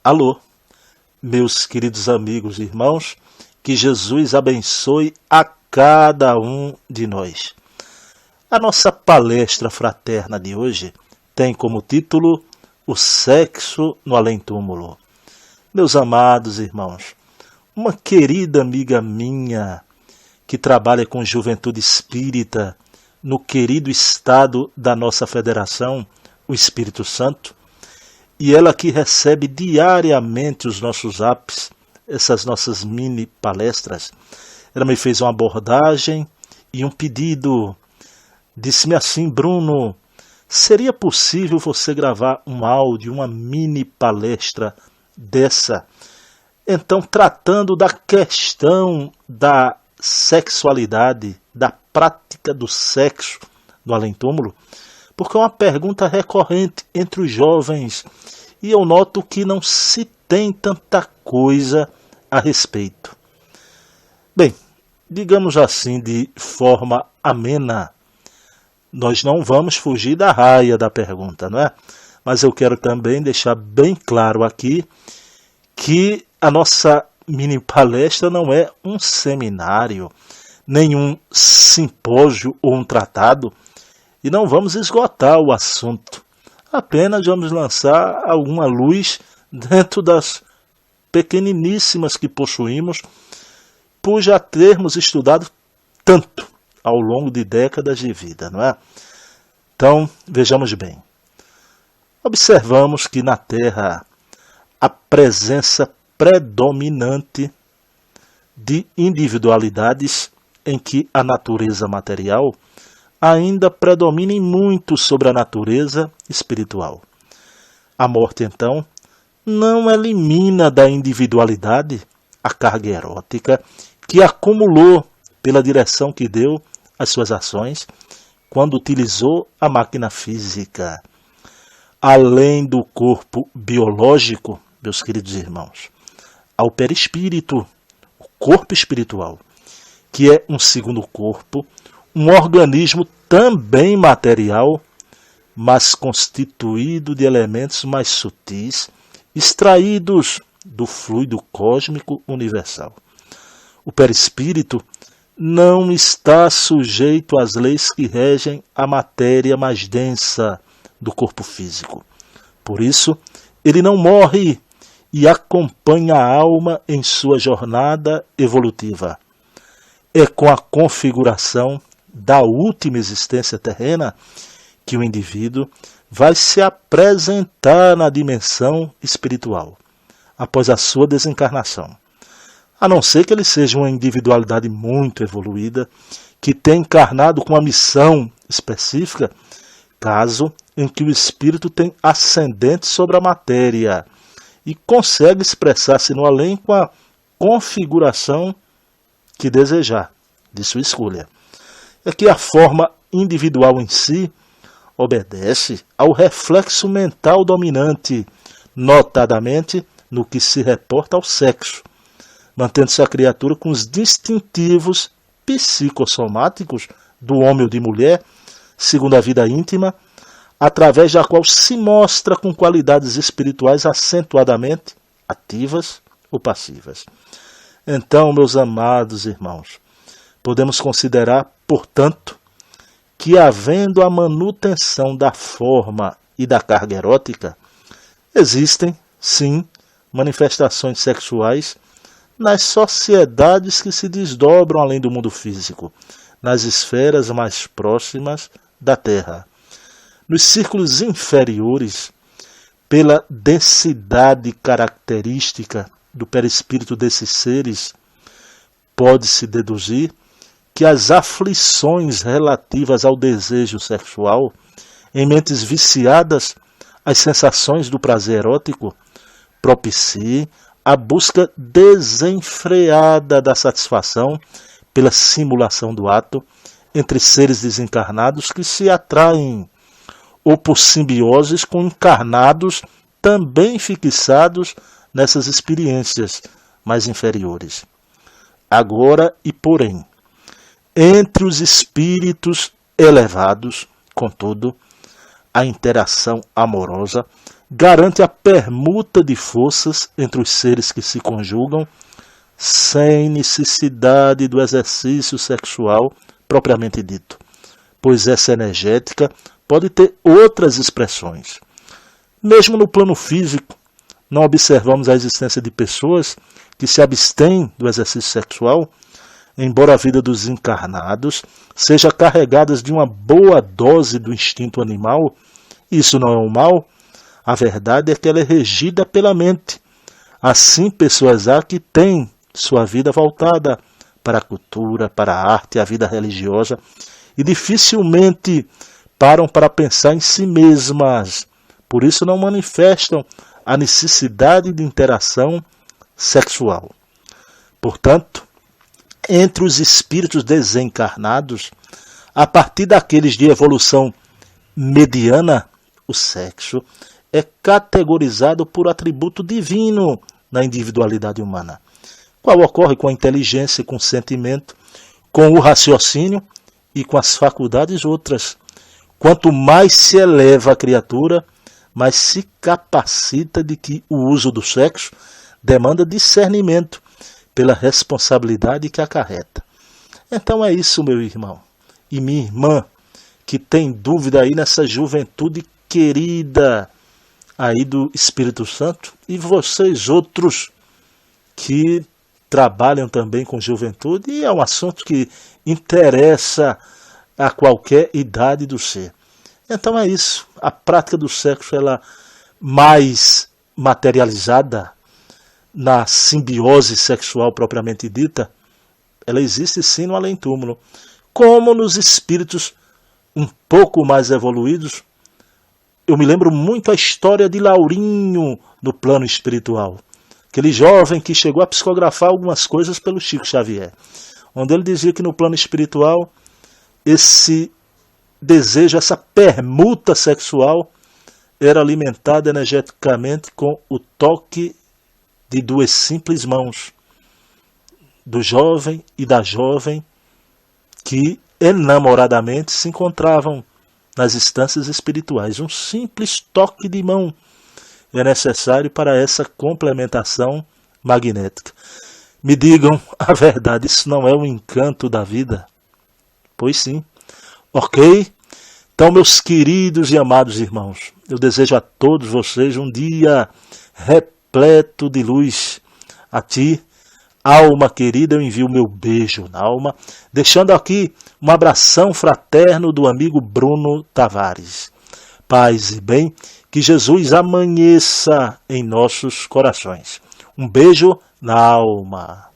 Alô, meus queridos amigos e irmãos, que Jesus abençoe a cada um de nós. A nossa palestra fraterna de hoje tem como título O Sexo no Além-Túmulo. Meus amados irmãos, uma querida amiga minha que trabalha com juventude espírita no querido estado da nossa federação, o Espírito Santo, e ela que recebe diariamente os nossos apps, essas nossas mini palestras, ela me fez uma abordagem e um pedido. Disse-me assim: Bruno, seria possível você gravar um áudio, uma mini palestra dessa? Então, tratando da questão da sexualidade, da prática do sexo no além-túmulo, porque é uma pergunta recorrente entre os jovens e eu noto que não se tem tanta coisa a respeito. Bem, digamos assim, de forma amena, nós não vamos fugir da raia da pergunta, não é? Mas eu quero também deixar bem claro aqui que a nossa mini palestra não é um seminário, nem um simpósio ou um tratado, e não vamos esgotar o assunto. Apenas vamos lançar alguma luz dentro das pequeniníssimas que possuímos, por já termos estudado tanto ao longo de décadas de vida, não é? Então, vejamos bem. Observamos que na Terra a presença predominante de individualidades em que a natureza material ainda predomina muito sobre a natureza espiritual. A morte, então, não elimina da individualidade a carga erótica que acumulou pela direção que deu às suas ações quando utilizou a máquina física. Além do corpo biológico, meus queridos irmãos, há o perispírito, o corpo espiritual, que é um segundo corpo, um organismo também material, mas constituído de elementos mais sutis, extraídos do fluido cósmico universal. O perispírito não está sujeito às leis que regem a matéria mais densa do corpo físico. Por isso, ele não morre e acompanha a alma em sua jornada evolutiva. É com a configuração da última existência terrena que o indivíduo vai se apresentar na dimensão espiritual, após a sua desencarnação. A não ser que ele seja uma individualidade muito evoluída, que tenha encarnado com uma missão específica, caso em que o espírito tem ascendente sobre a matéria e consegue expressar-se no além com a configuração que desejar, de sua escolha. É que a forma individual em si obedece ao reflexo mental dominante, notadamente no que se reporta ao sexo, mantendo-se a criatura com os distintivos psicossomáticos do homem ou de mulher, segundo a vida íntima, através da qual se mostra com qualidades espirituais acentuadamente ativas ou passivas. Então, meus amados irmãos, podemos considerar, portanto, que havendo a manutenção da forma e da carga erótica, existem, sim, manifestações sexuais nas sociedades que se desdobram além do mundo físico, nas esferas mais próximas da Terra. Nos círculos inferiores, pela densidade característica do perispírito desses seres, pode-se deduzir que as aflições relativas ao desejo sexual, em mentes viciadas às sensações do prazer erótico, propiciem a busca desenfreada da satisfação pela simulação do ato entre seres desencarnados que se atraem, ou por simbioses com encarnados também fixados nessas experiências mais inferiores. Agora e porém, entre os espíritos elevados, contudo, a interação amorosa garante a permuta de forças entre os seres que se conjugam, sem necessidade do exercício sexual propriamente dito, pois essa energética pode ter outras expressões. Mesmo no plano físico, não observamos a existência de pessoas que se abstêm do exercício sexual, embora a vida dos encarnados seja carregada de uma boa dose do instinto animal. Isso não é um mal. A verdade é que ela é regida pela mente. Assim, pessoas há que têm sua vida voltada para a cultura, para a arte, a vida religiosa, e dificilmente param para pensar em si mesmas. Por isso não manifestam a necessidade de interação sexual. Portanto, entre os espíritos desencarnados, a partir daqueles de evolução mediana, o sexo é categorizado por atributo divino na individualidade humana, qual ocorre com a inteligência, com o sentimento, com o raciocínio e com as faculdades outras. Quanto mais se eleva a criatura, mais se capacita de que o uso do sexo demanda discernimento pela responsabilidade que acarreta. Então é isso, meu irmão e minha irmã, que tem dúvida aí nessa juventude querida aí do Espírito Santo, e vocês outros que trabalham também com juventude, e é um assunto que interessa a qualquer idade do ser. Então é isso, a prática do sexo, ela mais materializada na simbiose sexual propriamente dita, ela existe sim no além-túmulo, como nos espíritos um pouco mais evoluídos. Eu me lembro muito a história de Laurinho no plano espiritual, aquele jovem que chegou a psicografar algumas coisas pelo Chico Xavier, onde ele dizia que no plano espiritual esse desejo, essa permuta sexual era alimentada energeticamente com o toque de duas simples mãos, do jovem e da jovem, que enamoradamente se encontravam nas instâncias espirituais. Um simples toque de mão é necessário para essa complementação magnética. Me digam a verdade, isso não é um encanto da vida? Pois sim. Ok? Então, meus queridos e amados irmãos, eu desejo a todos vocês um dia repleto de luz. A ti, alma querida, eu envio meu beijo na alma, deixando aqui um abração fraterno do amigo Bruno Tavares. Paz e bem, que Jesus amanheça em nossos corações. Um beijo na alma.